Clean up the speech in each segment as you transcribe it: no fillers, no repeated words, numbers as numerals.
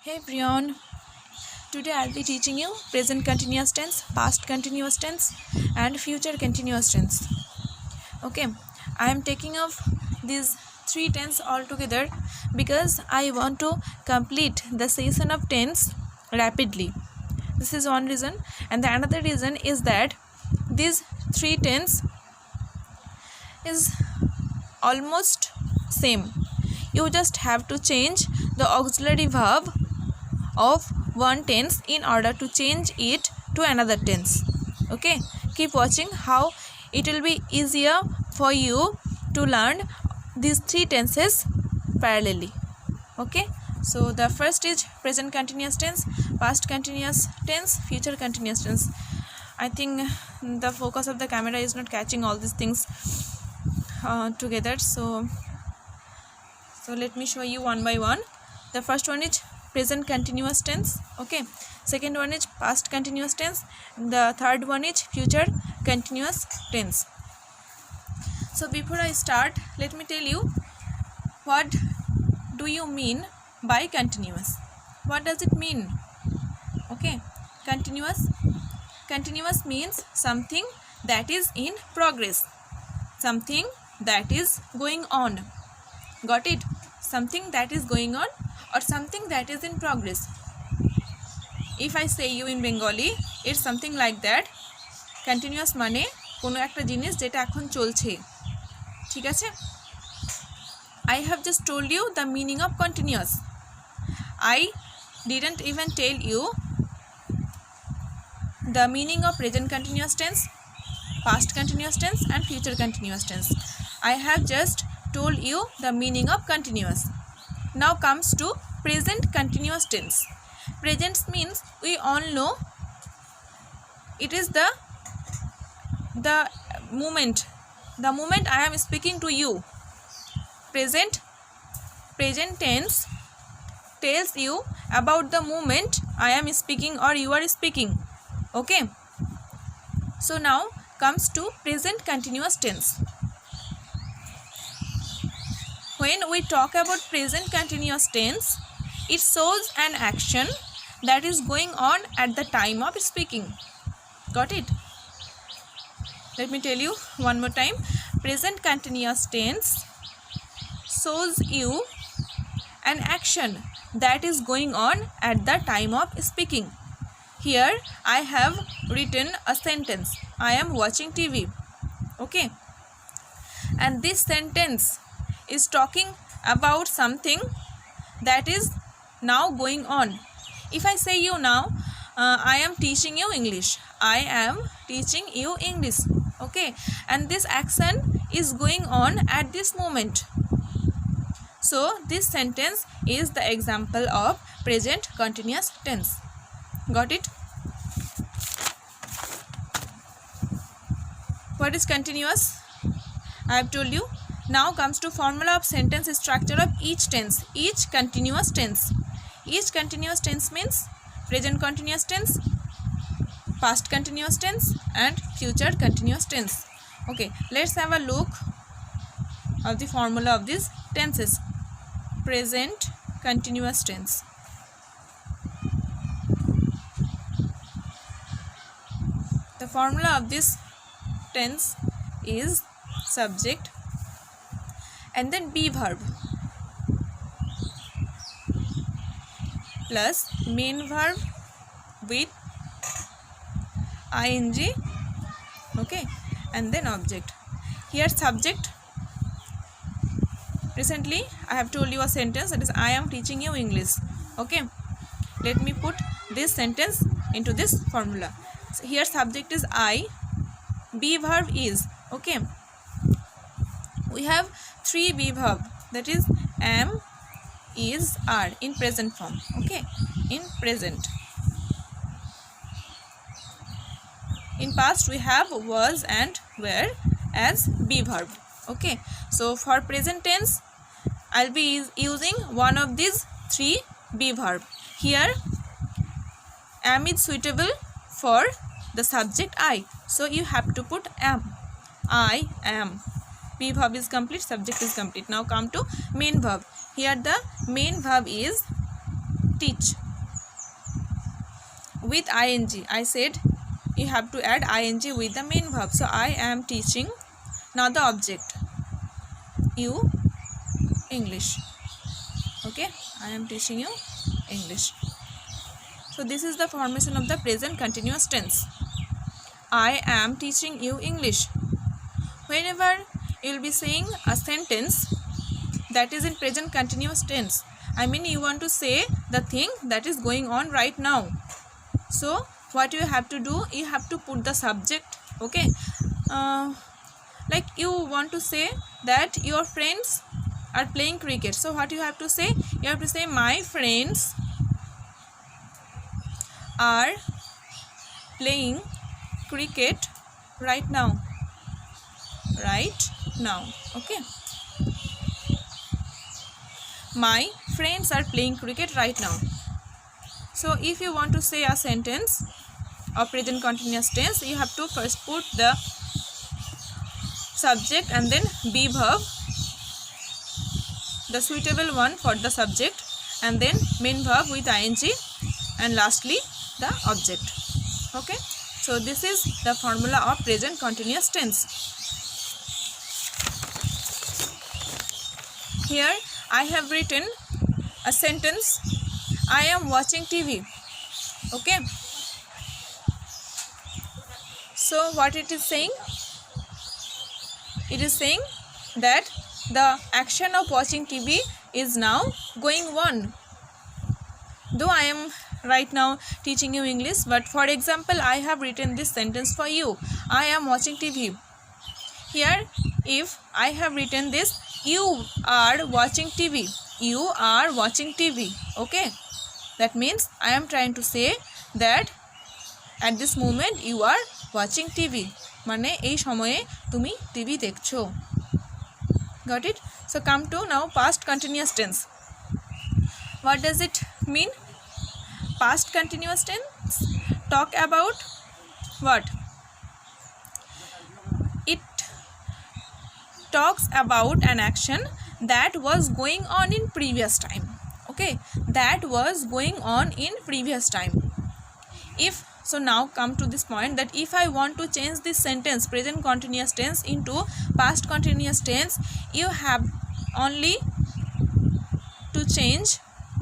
Hey everyone, today I'll be teaching you present continuous tense, past continuous tense and future continuous tense. Okay, I am taking up these three tense all together because I want to complete the session of tense rapidly. This is one reason, and the another reason is that these three tense is almost same. You just have to change the auxiliary verb of one tense in order to change it to another tense. Okay, keep watching how it will be easier for you to learn these three tenses parallelly. Okay, so the first is present continuous tense, past continuous tense, future continuous tense. I think the focus of the camera is not catching all these things together, so let me show you one by one. The first one is present continuous tense. Okay, second one is past continuous tense, the third one is future continuous tense. So before I start, let me tell you, what do you mean by continuous? What does it mean? Okay, continuous means something that is in progress, something that is going on. Got it? Something that is going on or something that is in progress. If I say you in Bengali, it's something like that. Continuous মানে কোনো একটা জিনিস যেটা এখন চলছে, ঠিক আছে? I have just told you the meaning of continuous. I didn't even tell you the meaning of present continuous tense, past continuous tense and future continuous tense. I have just told you the meaning of continuous. Now comes to present continuous tense. Present means we all know it is the moment I am speaking to you. Present tense tells you about the moment I am speaking or you are speaking. Okay, so now comes to present continuous tense. When we talk about present continuous tense, it shows an action that is going on at the time of speaking. Got it? Let me tell you one more time. Present continuous tense shows you an action that is going on at the time of speaking. Here I have written a sentence. I am watching TV. Okay, and this sentence is talking about something that is now going on. If I say you now, I am teaching you English. I am teaching you English. Okay, and this action is going on at this moment. So this sentence is the example of present continuous tense. Got it? What is continuous? I have told you. Now comes to formula of sentence structure of each tense, each continuous tense. Each continuous tense means present continuous tense, past continuous tense and future continuous tense. Okay, let's have a look of the formula of these tenses. Present continuous tense. The formula of this tense is subject and then be verb plus main verb with ing, okay, and then object. Here subject, recently I have told you a sentence that is I am teaching you English. Okay, let me put this sentence into this formula. So here subject is I, be verb is, okay, we have three be verb, that is am, is, are in present form. Okay, in present. In past we have was and were as be verb. Okay, so for present tense I'll be using one of these three be verb. Here am is suitable for the subject I, so you have to put am. I am. Be verb is complete, subject is complete. Now come to main verb. Here the main verb is teach with ing. I said you have to add ing with the main verb. So I am teaching, now the object, you English. Okay, I am teaching you English. So this is the formation of the present continuous tense. I am teaching you English. Whenever you will be saying a sentence that is in present continuous tense, I mean you want to say the thing that is going on right now. So what you have to do, you have to put the subject. Okay, like you want to say that your friends are playing cricket. So what you have to say, you have to say my friends are playing cricket right now. Okay, my friends are playing cricket right now. So if you want to say a sentence of present continuous tense, you have to first put the subject and then be verb, the suitable one for the subject, and then main verb with ing, and lastly the object. Okay, so this is the formula of present continuous tense. Here I have written a sentence, I am watching TV. Okay, so what it is saying? It is saying that the action of watching TV is now going on. Though I am right now teaching you English, but for example I have written this sentence for you, I am watching TV. Here if I have written this, you are watching TV, you are watching TV. Okay, that means I am trying to say that at this moment you are watching TV, মানে এই সময়ে তুমি TV দেখছো. Got it? So come to now past continuous tense. What does it mean? Past continuous tense talk about what? It talks about an action that was going on in previous time. Okay, that was going on in previous time. If so, now come to this point that if I want to change this sentence present continuous tense into past continuous tense, you have only to change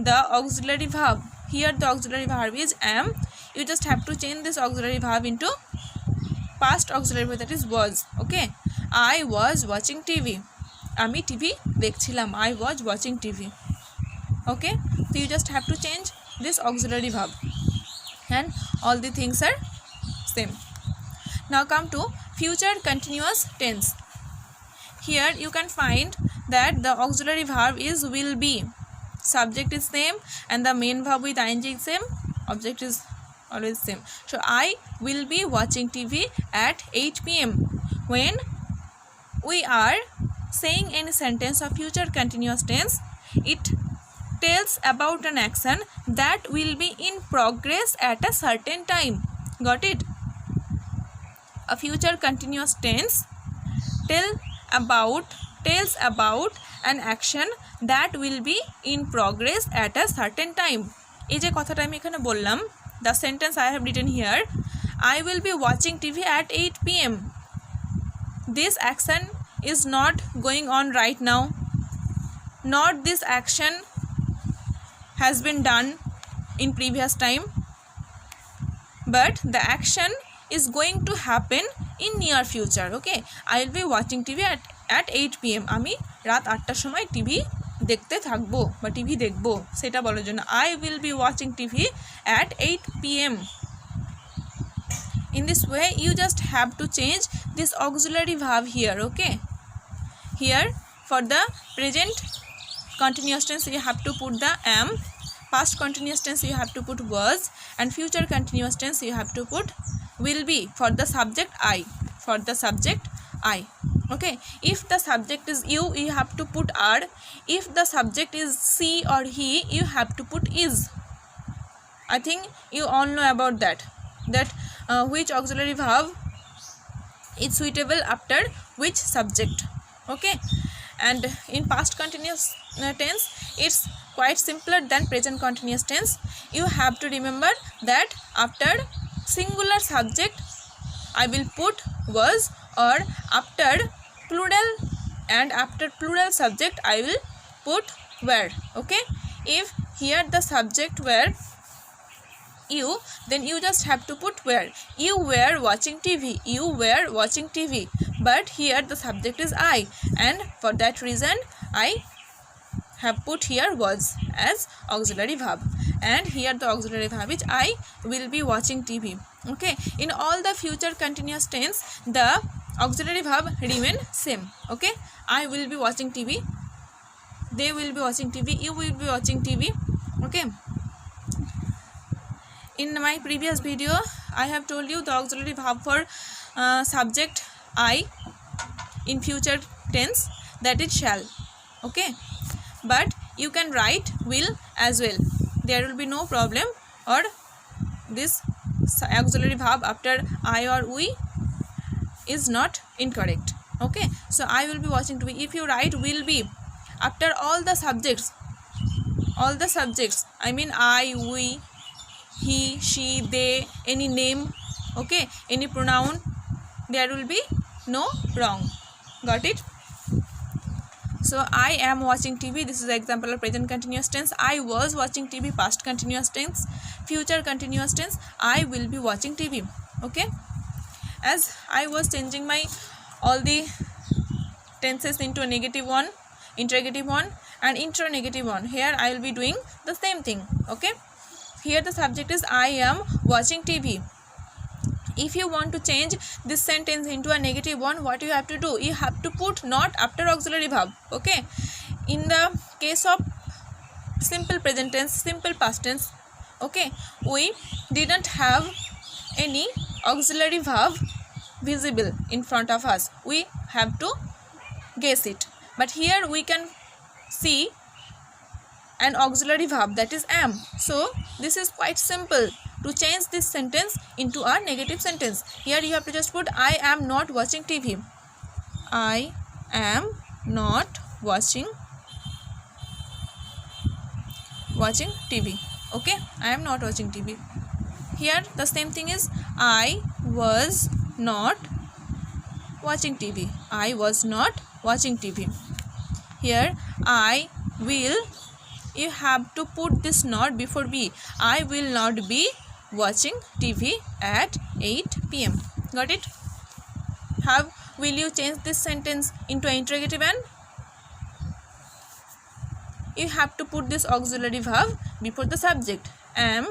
the auxiliary verb. Here the auxiliary verb is am. You just have to change this auxiliary verb into past auxiliary verb, that is was. Okay, I was watching TV. আমি TV দেখছিলাম, I was watching TV. Okay, so you just have to change this auxiliary verb and all the things are same. Now come to future continuous tense. Here you can find that the auxiliary verb is will be, subject is same and the main verb with ing is same, object is always same. So I will be watching TV at 8 p.m. When we are saying any sentence of future continuous tense, it tells about an action that will be in progress at a certain time. Got it? A future continuous tense tells about an action that will be in progress at a certain time. এই যে কথাটা আমি এখানে বললাম, the sentence I have written here, I will be watching TV at 8 p.m. This action is not going on right now. Not this action has been done in previous time, but the action is going to happen in near future. Okay, I will be watching TV at 8 p.m. আমি রাত 8টার সময় TV দেখতে থাকবো বা TV দেখবো, সেটা বলার জন্য I will be watching TV at 8 p.m. In this way you just have to change this auxiliary verb here. Okay, here for the present continuous tense you have to put the am, past continuous tense you have to put was, and future continuous tense you have to put will be. For the subject I, for the subject I. Okay, if the subject is you have to put are. If the subject is she or he, you have to put is. I think you all know about that which auxiliary verb is suitable after which subject. Okay, and in past continuous tense it's quite simpler than present continuous tense. You have to remember that after singular subject I will put was, or after plural and after plural subject I will put were. Okay, if here the subject were you, then you just have to put were. You were watching TV, you were watching TV, but here the subject is I, and for that reason I have put here was as auxiliary verb, and here the auxiliary verb is I will be watching TV. Okay, in all the future continuous tense the auxiliary verb remain same. Okay, I will be watching TV, they will be watching TV, you will be watching TV. Okay, in my previous video I have told you the auxiliary verb for subject I in future tense, that is shall. Okay, but you can write will as well, there will be no problem, or this auxiliary verb after I or we is not incorrect. Okay, so I will be watching TV. If you write will be after all the subjects, I mean I, we, he, she, they, any name, okay, any pronoun, there will be no wrong. Got it? So I am watching TV, this is the example of present continuous tense. I was watching TV, past continuous tense. Future continuous tense, I will be watching TV. Okay, as I was changing my all the tenses into a negative one, interrogative one and interrogative one, here I will be doing the same thing. Okay, here the subject is I am watching TV. If you want to change this sentence into a negative one, what you have to do, you have to put not after auxiliary verb. Okay, in the case of simple present tense, simple past tense, okay, we didn't have any auxiliary verb visible in front of us, we have to guess it, but here we can see an auxiliary verb, that is am. So this is quite simple to change this sentence into a negative sentence. Here you have to just put I am not watching TV, I am not watching TV. Okay, I am not watching TV. Here the same thing is I was not watching TV, I was not watching TV. Here I will, you have to put this not before be, I will not be watching TV at 8 p.m. Got it? How will you change this sentence into an interrogative? And you have to put this auxiliary verb before the subject. Am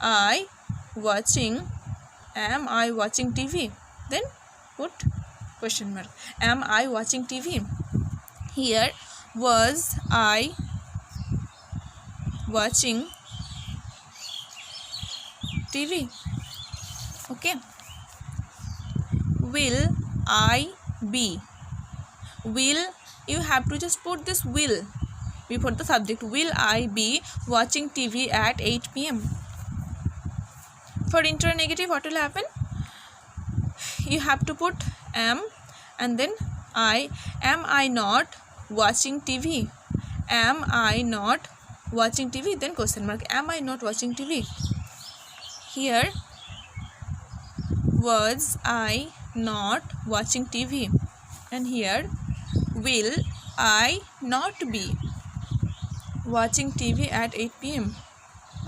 I watching TV? Then put question mark. Am I watching TV? Here was I watching TV. Okay, will I be, will, you have to just put this will before the subject. Will I be watching TV at 8 p.m. For interrogative, what will happen, you have to put am and then I. Am I not watching TV? Am I not watching TV? Then question mark. Am I not watching TV? Here was I not watching TV, and here will I not be watching TV at 8 p.m.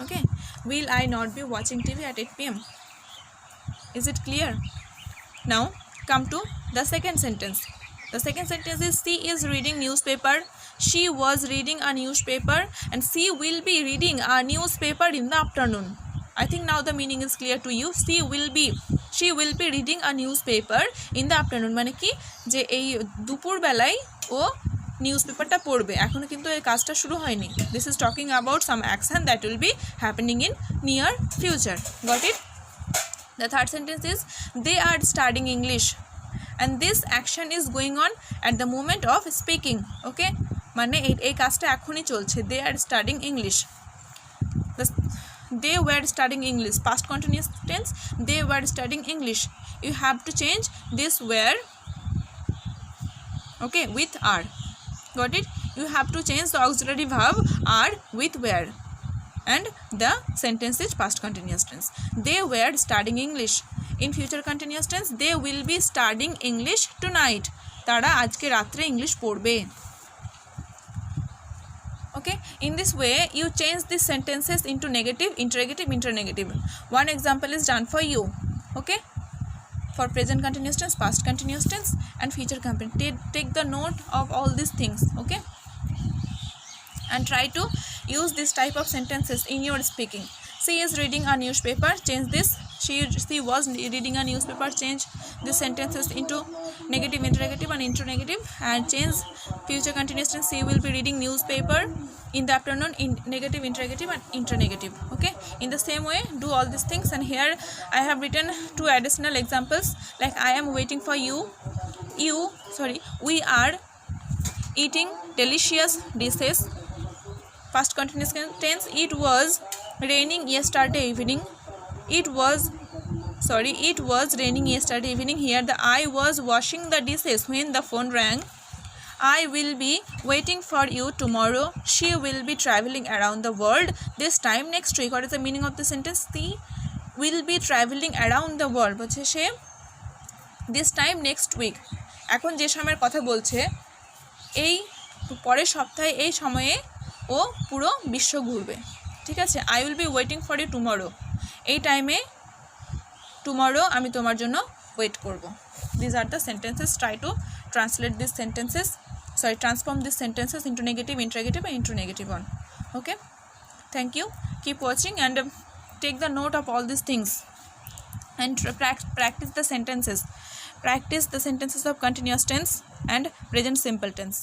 Okay, will I not be watching TV at 8 p.m. Is it clear? Now come to the second sentence. The second sentence is she is reading newspaper, she was reading a newspaper, and she will be reading a newspaper in the afternoon. I think now the meaning is clear to you. She will be reading a newspaper in the afternoon, মানে কি যে এই দুপুর বেলায় ও নিউজপেপারটা পড়বে, এখনো কিন্তু এই কাজটা শুরু হয়নি. This is talking about some action that will be happening in near future. Got it? The third sentence is they are studying English and this action is going on at the moment of speaking. Okay, মানে এই কাজটা এখনই চলছে. They are studying English. They were studying English, past continuous tense, they were studying English. You have to change this were, okay, with are. Got it? you have to change the auxiliary verb are with were, and the sentence is past continuous tense. They were studying English. In future continuous tense, they will be studying English tonight. তারা আজকে রাত্রে English পড়বে। Okay, in this way you change these sentences into negative, interrogative, interrogative. One example is done for you. Okay, for present continuous tense, past continuous tense, and future continuous. Take the note of all these things. Okay, and try to use this type of sentences in your speaking. She is reading a newspaper. Change this. She was reading a newspaper. Change these sentences into negative, interrogative, and interrogative, and change future continuous tense. She will be reading newspaper in the afternoon in negative, interrogative, and interrogative. Okay, in the same way do all these things. And here I have written 2 additional examples, like I am waiting for you. We are eating delicious dishes. Past continuous tense, it was raining yesterday evening. It was raining yesterday evening. Here the I was washing the dishes when the phone rang. I will be waiting for you tomorrow. She will be traveling around the world this time next week. What is the meaning of the sentence? She will be traveling around the world বলছে সে this time next week, এখন যে সময়ের কথা বলছে এই পরের সপ্তাহে এই সময়ে ও পুরো বিশ্ব ঘুরবে। ঠিক আছে, I will be waiting for you tomorrow, এই টাইমে টুমরো আমি তোমার জন্য ওয়েট করব। This are the sentences. Try to translate this sentences, transform these sentences into negative, interrogative, and interrogative one. Okay, thank you. Keep watching and take the note of all these things, and practice the sentences. Practice the sentences of continuous tense and present simple tense.